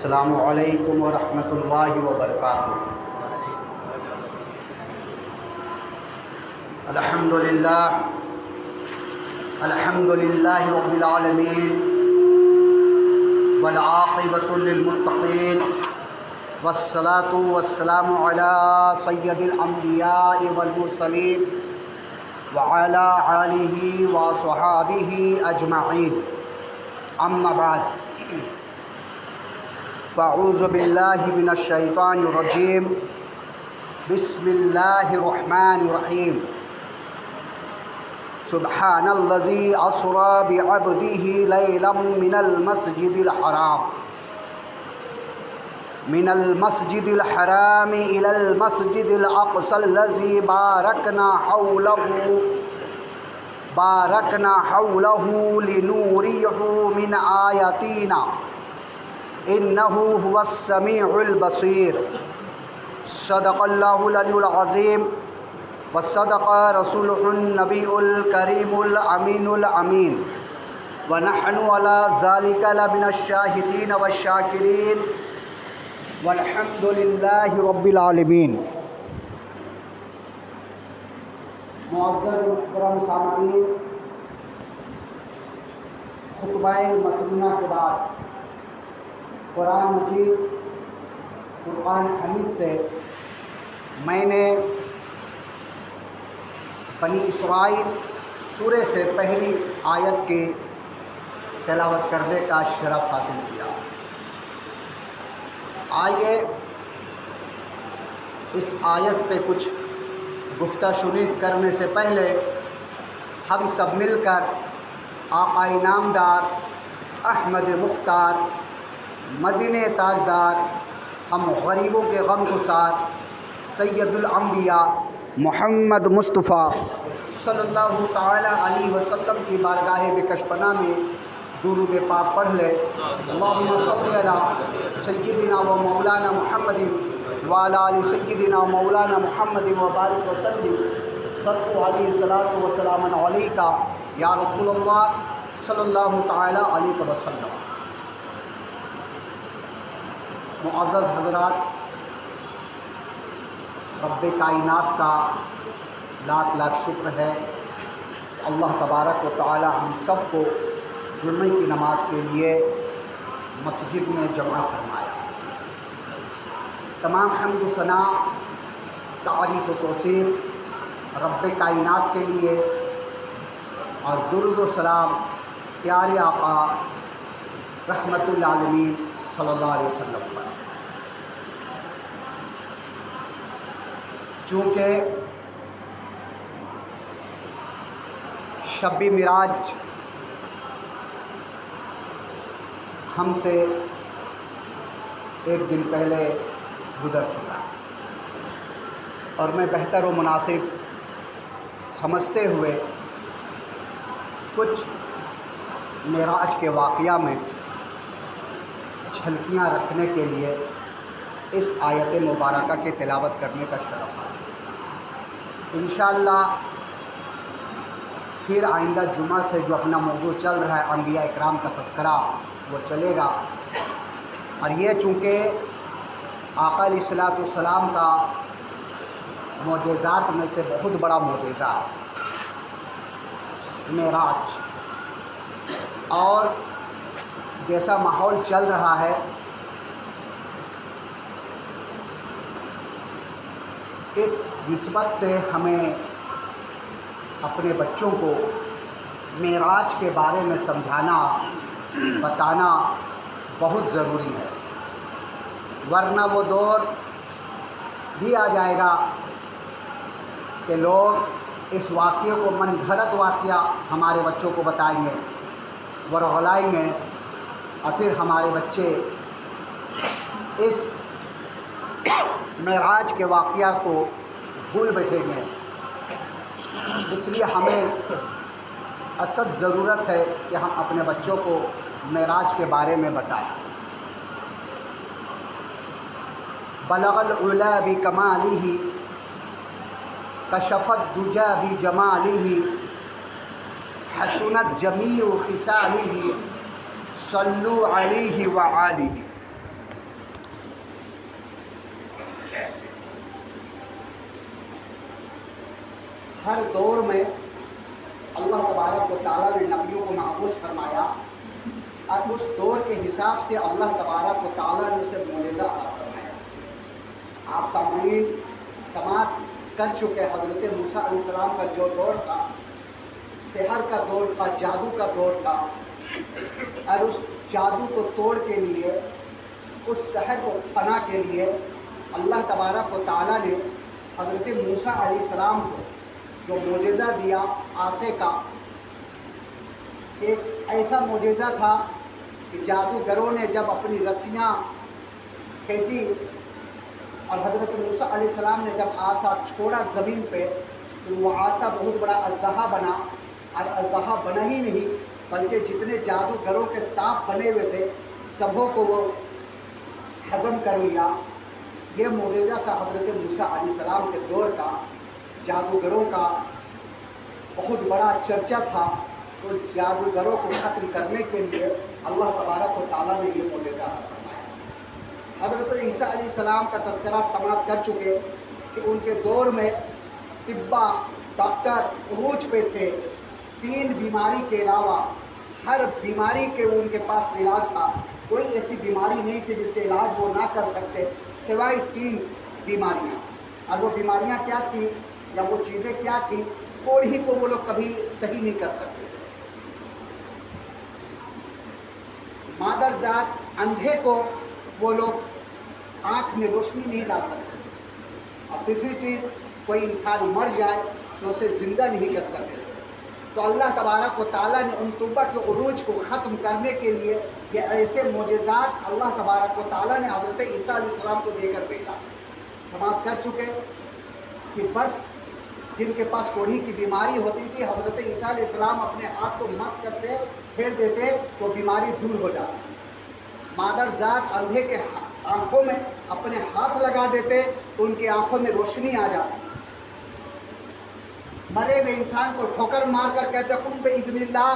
السلام علیکم ورحمۃ اللہ وبرکاتہ۔ الحمد للہ رب العالمین والعاقبۃ للمتقین والصلاة والسلام علی سید الانبیاء والمرسلین وعلی آلہ وصحابہ اجمعین، اما بعد فاعوذ باللہ من الشیطان الرجیم، بسم اللہ الرحمن الرحیم۔ سبحان الذی اسری بعبدہ لیلا من المسجد الحرام الی المسجد الاقصی الذی بارکنا حولہ لنوریہ من آیاتنا انہ هو السمیع البصیر۔ صدق اللہ العلی العظیم وصدق رسولہ النبی الکریم الامین الامین، ونحن علی ذلک لمن الشاہدین والشاکرین، والحمد للہ رب العالمین۔ معزز محترم سامعین، خطبہ مسنونہ کے بعد قرآن مجید فرقان حمید سے میں نے بنی اسرائیل سورہ سے پہلی آیت کی تلاوت کرنے کا شرف حاصل کیا۔ آئیے اس آیت پہ کچھ گفتہ شنید کرنے سے پہلے ہم سب مل کر آقا انعامدار احمد مختار مدینہ تاجدار ہم غریبوں کے غم گسار سید الانبیاء محمد مصطفیٰ صلی اللہ تعالی علیہ وسلم کی بارگاہ بکش پناہ میں درود پاک پڑھ لے۔ اللہم صلی علی سیدنا و مولانا محمد وعلی آل سیدنا و مولانا محمد وبارک وسلم۔ صلو علیہ الصلاۃ والسلام علیک یا رسول اللہ صلی اللہ تعالی علیہ وسلم۔ معزز حضرات، رب کائنات کا لاکھ لاکھ شکر ہے، اللہ تبارک و تعالی ہم سب کو جمعہ کی نماز کے لیے مسجد میں جمع فرمایا۔ تمام حمد و ثنا، تعریف و توصیف رب کائنات کے لیے، اور درود و سلام پیارے آقا رحمت للعالمین صلی اللہ علیہ وسلم پر۔ چونکہ شب معراج ہم سے ایک دن پہلے گزر چکا، اور میں بہتر و مناسب سمجھتے ہوئے کچھ معراج کے واقعہ میں جھلکیاں رکھنے کے لیے اس آیت مبارکہ کے تلاوت کرنے کا شرف حاصل۔ انشاءاللہ پھر آئندہ جمعہ سے جو اپنا موضوع چل رہا ہے انبیاء اکرام کا تذکرہ، وہ چلے گا۔ اور یہ چونکہ آقا علیہ الصلوۃ والسلام کا معجزات میں سے بہت بڑا معجزہ ہے معراج، اور جیسا ماحول چل رہا ہے اس نسبت سے ہمیں اپنے بچوں کو معراج کے بارے میں سمجھانا بتانا بہت ضروری ہے، ورنہ وہ دور بھی آ جائے گا کہ لوگ اس واقعے کو من گھڑت واقعہ ہمارے بچوں کو بتائیں گے، ورغلائیں گے، اور پھر ہمارے بچے اس معراج کے واقعہ کو بھول بیٹھیں گے۔ اس لیے ہمیں اشد ضرورت ہے کہ ہم اپنے بچوں کو معراج کے بارے میں بتائیں۔ بلغ العلا بکمالہ کشف الدجی بجمالہ حسنت جمیع خصالہ صلو علیہ وآلہ۔ ہر دور میں اللہ تبارک و تعالیٰ نے نبیوں کو مبعوث فرمایا اور اس دور کے حساب سے اللہ تبارک و تعالیٰ نے اسے معجزہ عطا فرمایا۔ آپ سامعین سماعت کر چکے حضرت موسیٰ علیہ السلام کا جو دور تھا، سحر کا دور تھا، جادو کا دور تھا، اور اس جادو کو توڑ کے لیے، اس سحر کو فنا کے لیے اللہ تبارک و تعالیٰ نے حضرت موسیٰ علیہ السلام کو جو معجزہ دیا عصا کا، ایک ایسا معجزہ تھا کہ جادوگروں نے جب اپنی رسیاں کھینچی اور حضرت موسیٰ علیہ السلام نے جب عصا چھوڑا زمین پہ، تو وہ عصا بہت بڑا اژدہا بنا، اور اژدہا بنا ہی نہیں بلکہ جتنے جادوگروں کے سانپ بنے ہوئے تھے سبوں کو وہ ہضم کر لیا۔ یہ معجزہ تھا حضرت موسیٰ علیہ السلام کے دور کا، جادوگروں کا بہت بڑا چرچا تھا۔ تو جادوگروں کو ختم کرنے کے لیے اللہ تبارک و تعالیٰ نے یہ معجزہ فرمایا۔ حضرت عیسیٰ علیہ السلام کا تذکرہ سماعت کر چکے کہ ان کے دور میں طبہ ڈاکٹر عروج پہ تھے، 3 بیماری کے علاوہ ہر بیماری کے ان کے پاس علاج تھا، کوئی ایسی بیماری نہیں تھی جس کے علاج وہ نہ کر سکتے سوائے 3 بیماریاں۔ اور وہ بیماریاں کیا تھیں یا وہ چیزیں کیا تھیں، کوڑھی کو وہ لوگ کبھی صحیح نہیں کر سکتے، مادر ذات اندھے کو وہ لوگ آنکھ میں روشنی نہیں ڈال سکتے، اور دوسری چیز کوئی انسان مر جائے تو اسے زندہ نہیں کر سکتے۔ تو اللہ تبارک و تعالیٰ نے ان طبہ کے عروج کو ختم کرنے کے لیے یہ ایسے معجزات اللہ تبارک و تعالیٰ نے حضرت عیسیٰ علیہ السلام کو دے کر بھیجا۔ سماعت کر چکے کہ برف جن کے پاس کوڑھی کی بیماری ہوتی تھی، حضرت عیسیٰ علیہ السلام اپنے ہاتھ کو مس کرتے، پھیر دیتے تو بیماری دور ہو جاتی۔ مادر ذات اندھے کے آنکھوں میں اپنے ہاتھ لگا دیتے تو ان کی آنکھوں میں روشنی آ جاتی۔ مرے ہوئے انسان کو ٹھوکر مار کر کہتے قم بإذن اللہ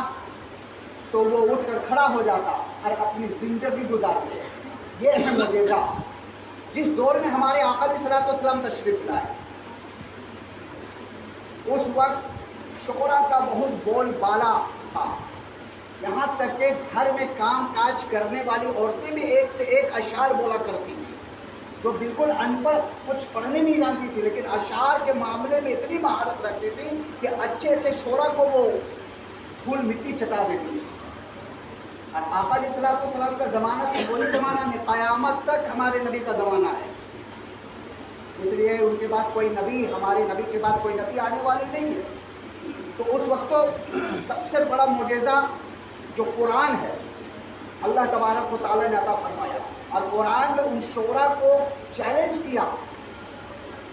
تو وہ اٹھ کر کھڑا ہو جاتا اور اپنی زندگی گزارتے۔ یہ ہے معجزہ جس دور میں ہمارے آقا علیہ الصلوۃ والسلام تشریف لائے۔ اس وقت شعراء کا بہت بول بالا تھا، یہاں تک کہ گھر میں کام کاج کرنے والی عورتیں بھی ایک سے ایک اشعار بولا کرتی تھیں، جو بالکل ان پڑھ کچھ پڑھنے نہیں جانتی تھی، لیکن اشعار کے معاملے میں اتنی مہارت رکھتی تھی کہ اچھے اچھے شعراء کو وہ دھول مٹی چٹا دیتی تھی۔ اور آقا علیہ الصلوۃ والسلام کا زمانہ سے وہی زمانہ نہیں، قیامت تک ہمارے نبی کا زمانہ ہے، اس لیے ان کے بعد کوئی نبی، ہمارے نبی کے بعد کوئی نبی آنے والی نہیں ہے۔ تو اس وقت تو سب سے بڑا معجزہ جو قرآن ہے اللہ تبارک و تعالیٰ نے عطا فرمایا، اور قرآن میں ان شعراء کو چیلنج کیا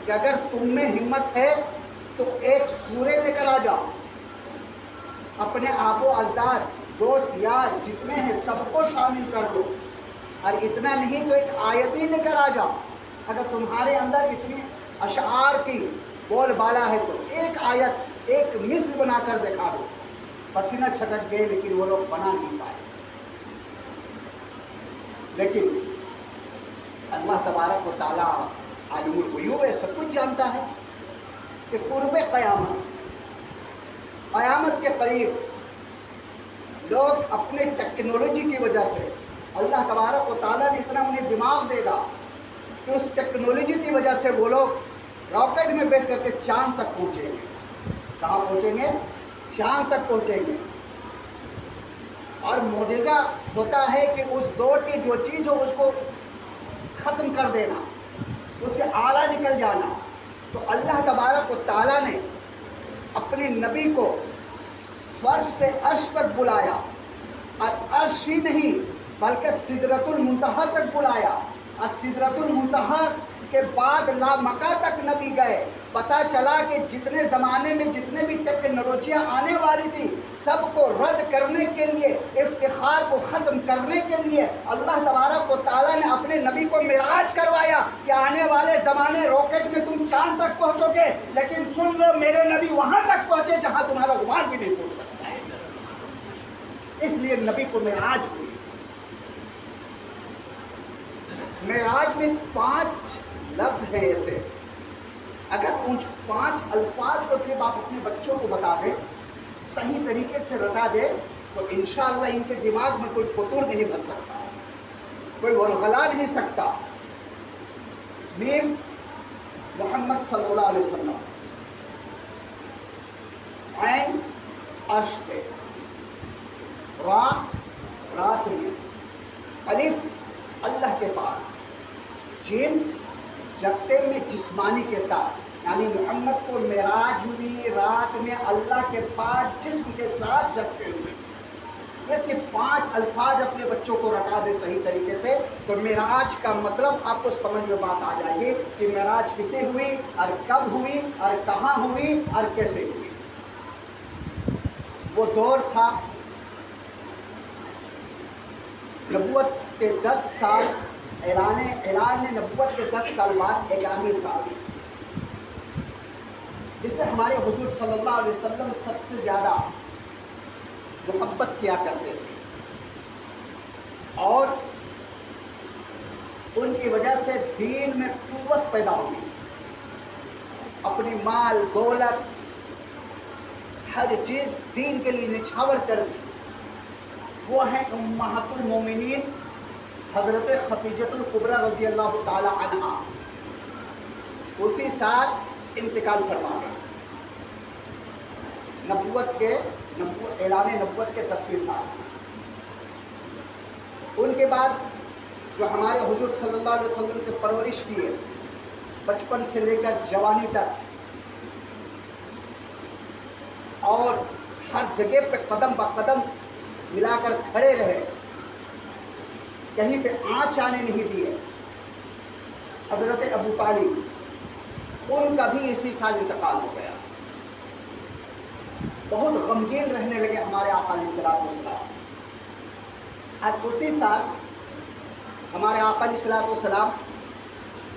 کہ اگر تم میں ہمت ہے تو ایک سورہ لے کر آ جاؤ، اپنے آب و اجداد دوست یار جتنے ہیں سب کو شامل کر لو، اور اتنا نہیں تو ایک آیت ہی لے کر آ جاؤ۔ اگر تمہارے اندر اتنی اشعار کی بول بالا ہے تو ایک آیت، ایک مثل بنا کر دکھا دو۔ پسینہ چھٹک گئے لیکن وہ لوگ بنا نہیں پائے، لیکن اللہ تبارک و تعالیٰ عالم الغیوب ہے، سب کچھ جانتا ہے کہ قرب قیامت کے قریب لوگ اپنے ٹیکنالوجی کی وجہ سے، اللہ تبارک و تعالیٰ نے اتنا انہیں دماغ دے گا کہ اس ٹیکنالوجی کی وجہ سے وہ لوگ راکٹ میں بیٹھ کر کے چاند تک پہنچیں گے۔ کہاں پہنچیں گے؟ چاند تک پہنچیں گے۔ اور معجزہ ہوتا ہے کہ اس دور کی جو چیز ہو اس کو ختم کر دینا، اس سے اعلیٰ نکل جانا۔ تو اللہ تبارک و تعالیٰ نے اپنے نبی کو فرش سے عرش تک بلایا، اور عرش ہی نہیں بلکہ سدرۃ المنتہا تک بلایا، اور سدرۃ المنتہا کے بعد لامکہ تک نبی گئے۔ پتہ چلا کہ جتنے زمانے میں جتنے بھی ٹیکنالوجیاں آنے والی تھی سب کو رد کرنے کے لیے، افتخار کو ختم کرنے کے لیے اللہ تبارک و تعالیٰ نے اپنے نبی کو معراج کروایا کہ آنے والے زمانے راکٹ میں تم چاند تک پہنچو گے، لیکن سن لو میرے نبی وہاں تک پہنچے جہاں تمہارا غبار بھی نہیں پہنچ سکتا ہے۔ اس لیے نبی کو معراج ہوئی۔ معراج میں 5 لفظ ہیں ایسے، اگر ان 5 الفاظ کو صرف آپ اپنے بچوں کو بتا دیں، صحیح طریقے سے رٹا دیں، تو انشاءاللہ ان کے دماغ میں کوئی فطور نہیں بن سکتا، کوئی ورغلا نہیں سکتا۔ میم محمد صلی اللہ علیہ وسلم، عین عرش پہ، را رات میں، الف اللہ کے پاس، جیم جگتے میں جسمانی کے ساتھ، یعنی محمد کو معراج ہوئی رات میں اللہ کے پاس جسم کے ساتھ جگتے ہوئے۔ یہ صرف 5 الفاظ اپنے بچوں کو رٹا دے صحیح طریقے سے، تو معراج کا مطلب آپ کو سمجھ میں بات آ جائے گی کہ معراج کسے ہوئی اور کب ہوئی اور کہاں ہوئی اور کیسے ہوئی۔ وہ دور تھا نبوت کے 10 سال، اعلان نبوت کے 10 سال بعد 11ویں سال، جسے ہمارے حضور صلی اللہ علیہ وسلم سب سے زیادہ محبت کیا کرتے تھے، اور ان کی وجہ سے دین میں قوت پیدا ہوئی، اپنی مال دولت ہر چیز دین کے لیے نچھاور کر دی۔ وہ ہیں امہات المومنین حضرت خدیجۃ الکبریٰ رضی اللہ تعالی عنہا، اسی سال انتقال فرما گئے، اعلان نبوت کے 10ویں سال۔ ان کے بعد جو ہمارے حضور صلی اللہ علیہ وسلم کی پرورش کی ہے، بچپن سے لے کر جوانی تک، اور ہر جگہ پہ قدم بہ قدم ملا کر کھڑے رہے، کہیں پہ آنچ آنے نہیں دیے، حضرت ابو طالب، ان کا بھی اسی سال انتقال ہو گیا۔ بہت غمگین رہنے لگے ہمارے آقا علیہ الصلوۃ والسلام۔ اور اسی سال ہمارے آقا علیہ الصلوۃ والسلام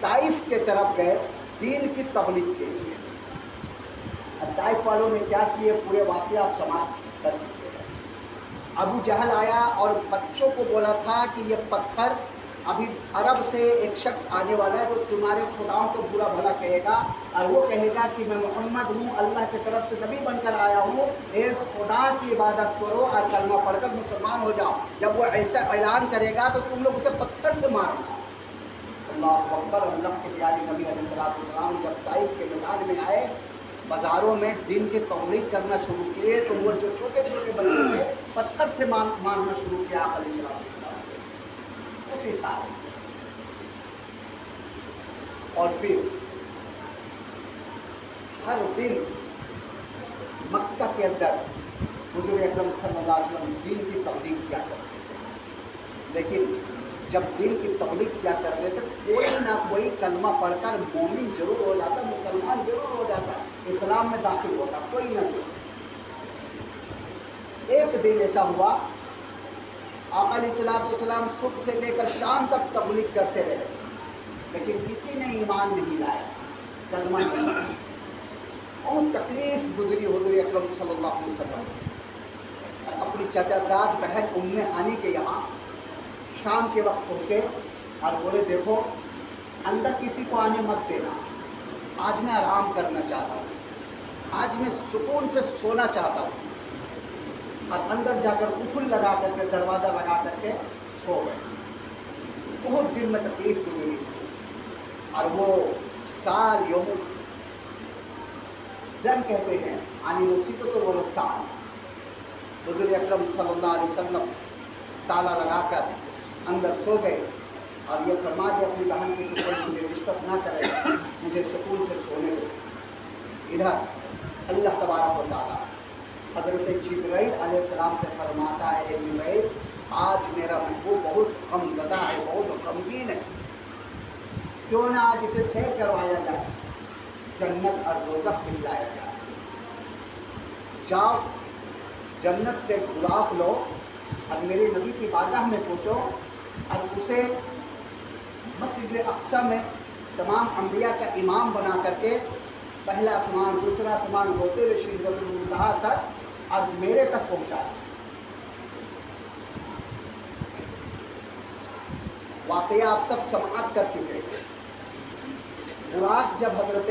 طائف کے طرف گئے دین کی تبلیغ کے لیے۔ اب طائف والوں نے کیا کیے، پورے واقعہ آپ سماعت کر چکے ہیں۔ ابو جہل آیا اور بچوں کو بولا تھا کہ یہ پتھر، ابھی عرب سے ایک شخص آنے والا ہے جو تمہارے خداؤں کو برا بھلا کہے گا، اور وہ کہے گا کہ میں محمد ہوں، اللہ کی طرف سے نبی بن کر آیا ہوں، ایک خدا کی عبادت کرو اور کلمہ پڑھ کر مسلمان ہو جاؤ۔ جب وہ ایسا اعلان کرے گا تو تم لوگ اسے پتھر سے مارنا۔ اللہ اکبر۔ اللہ کے پیارے نبی علیہ السلام جب طائف کے میدان میں آئے، بازاروں میں دین کی تبلیغ کرنا شروع کیے، تو وہ جو چھوٹے چھوٹے بچے تھے پتھر سے مارنا شروع کیا آقا علیہ السلام اسی سال۔ اور پھر ہر دن مکہ کے اندر حضور اکرم صلی اللہ علیہ وسلم دین کی تبلیغ کیا کرتے تھے، لیکن جب دین کی تبلیغ کیا کرتے تھے کوئی نہ کوئی کلمہ پڑھ کر مومن ضرور ہو جاتا، مسلمان ضرور ہو جاتا، اسلام میں داخل ہوتا، کوئی نہ کوئی۔ ایک دن ایسا ہوا، آقا علیہ الصلوۃ والسلام صبح سے لے کر شام تک تبلیغ کرتے رہے، لیکن کسی نے ایمان نہیں لایا، کلمہ نہیں لایا۔ بہت تکلیف گزری حضور اکرم صلی اللہ علیہ وسلم۔ اپنی چچا زاد بہن ام ہانی کے یہاں شام کے وقت پہنچے اور بولے دیکھو اندر کسی کو آنے مت دینا، آج میں آرام کرنا چاہتا ہوں، آج میں سکون سے سونا چاہتا ہوں۔ اور اندر جا کر قفل لگا کر کے، دروازہ لگا کر کے سو گئے۔ بہت دن میں تکلیف گزری، اور وہ سال یوم زن کہتے ہیں، یعنی مصیبت و سال، حضور اکرم صلی اللہ علیہ وسلم تالا لگا کر اندر سو گئے، اور یہ فرما دیا اپنی بہن سے کہ کوئی مجھے ڈسٹرب نہ کرے، مجھے سکون سے سونے دو۔ ادھر اللہ تبارک و تعالیٰ حضرت جبرائیل علیہ السلام سے فرماتا ہے، اے جبرائیل آج میرا محبوب بہت غم زدہ ہے، بہت غمگین ہے، کیوں نہ آج اسے سیر کروایا جائے، جنت اور دوزخ دکھلایا جائے۔ جاؤ جنت سے غلاف لو اور میرے نبی کی بارگاہ میں پہنچو، اور اسے مسجد اقصی میں تمام انبیاء کا امام بنا کر کے پہلا آسمان دوسرا آسمان ہوتے ہوئے سدرۃ المنتہا تک اور میرے تک پہنچایا۔ واقعہ آپ سب سماعت کر چکے ہیں۔ براق جب حضرت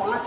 5